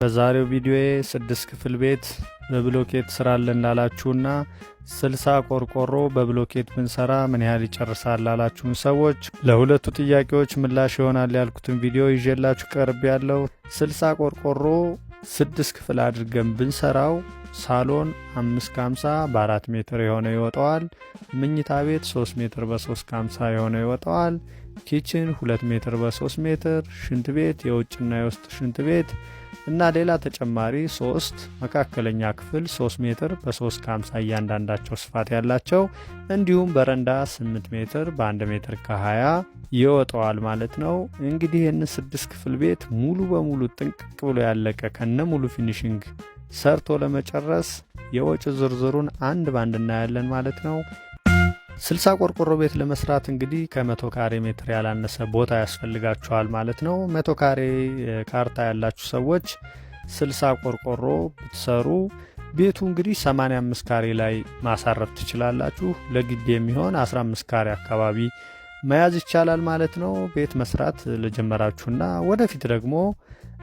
በዛሬው ቪዲዮዬ 6 ክፍል ቤት በብሎኬት ስራለን ላላችሁና 60 ቆርቆሮ በብሎኬት ብንሰራ ምን ያህል ይጨርሳል ላላችሁን ሰዎች ለሁለቱ ጥያቄዎች ምላሽ ይሆናል ያልኩትን ቪዲዮ ይዤላችሁ ቀርብ ያለው 60 ቆርቆሮ 6 ክፍል አድርገን ብንሰራው ሳሎን 550 በ4 ሜትር የሆነ ይወጣዋል። መኝታ ቤት 3 ሜትር በ350 የሆነ ይወጣዋል። ኪችን 2 ሜትር በ3 ሜትር፣ ሽንት ቤት የውጭና የውስጥ ሽንት ቤት እና ሌላ ተጨማሪ 3 መካከለኛ ክፍል 3 ሜትር በ350 እያንዳንዳቸው ስፋት ያላቸው እንዲሁም በረንዳ 8 ሜትር በ1 ሜትር ከ20 ይወጣዋል ማለት ነው። እንግዲህ ይህን 6 ክፍል ቤት ሙሉ በሙሉ ጥንቅቅ ብሎ ያለቀ ከነ ሙሉ ፊኒሺንግ ሰርቶ ለመጨረስ የወጭ ዝርዝሩን አንድ ባንድ እናያለን ማለት ነው። 60 ቆርቆሮ ቤት ለመስራት እንግዲህ ከ100 ካሬ ሜትር ያላነሰ ቦታ ያስፈልጋችኋል ማለት ነው። 100 ካሬ ካርታ ያላችሁ ሰዎች 60 ቆርቆሮ ብትሰሩ ቤቱ እንግዲህ 85 ካሬ ላይ ማሳረፍ ትችላላችሁ። ለግቢ የሚሆን 15 ካሬ አካባቢ መያዝ ይቻላል ማለት ነው። ቤት መስራት ለጀመራችሁና ወደፊት ደግሞ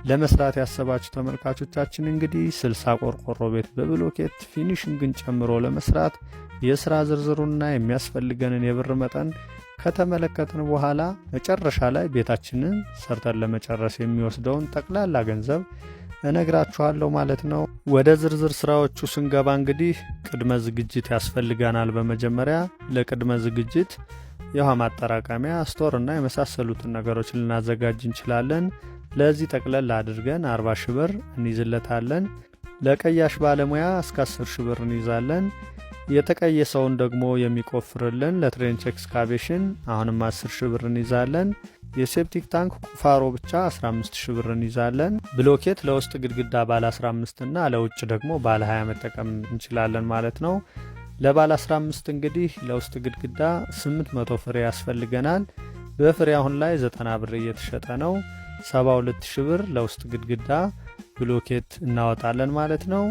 ለመስራት ያሰባችሁ ተመልካቾቻችን እንግዲህ 60 ቆርቆሮ ቤት በብሎኬት ፊኒሽንግን ጨምሮ ለመስራት የሥራ ዝርዝሩና የሚያስፈልገንን የብር መጠን ከተመለከትን በኋላ መጨረሻ ላይ ቤታችንን ሰርተን ለመጨረስ የሚወስደውን ጠቅላላ ገንዘብ እነግራችኋለሁ ማለት ነው። ወደ ዝርዝር ስራዎቹ ስንገባ እንግዲህ ቅድመ ዝግጅት ያስፈልገናል። በመጀመሪያ ለቅድመ ዝግጅት የውሃ ማጠራቀሚያ፣ ስቶር እና የመሳሰሉትን ነገሮች ልናዘጋጅ እንችላለን። ለዚህ ጠቅለል አድርገን 40 ሺህ ብር እንይዝለታለን። ለቀያሽ ባለሙያ እስከ 10 ሺህ ብር እንይዛለን። የተቀየሰውን ደግሞ የሚቆፍርልን ለትሬንች ኤክስካቬሽን አሁንም 10 ሺህ ብር እንይዛለን። የሴፕቲክ ታንክ ቁፋሮ ብቻ 15 ሺህ ብር እንይዛለን። ብሎኬት ለውስጥ ግድግዳ ባለ 15 እና ለውጭ ደግሞ ባለ 20 መጠቀም እንችላለን ማለት ነው። ለባለ 15 እንግዲህ ለውስጥ ግድግዳ 800 ፍሬ ያስፈልገናል። በፍሬ አሁን ላይ 90 ብር እየተሸጠ ነው። 72 ሺህ ብር ለውስጥ ግድግዳ ብሎኬት እናወጣለን ማለት ነው።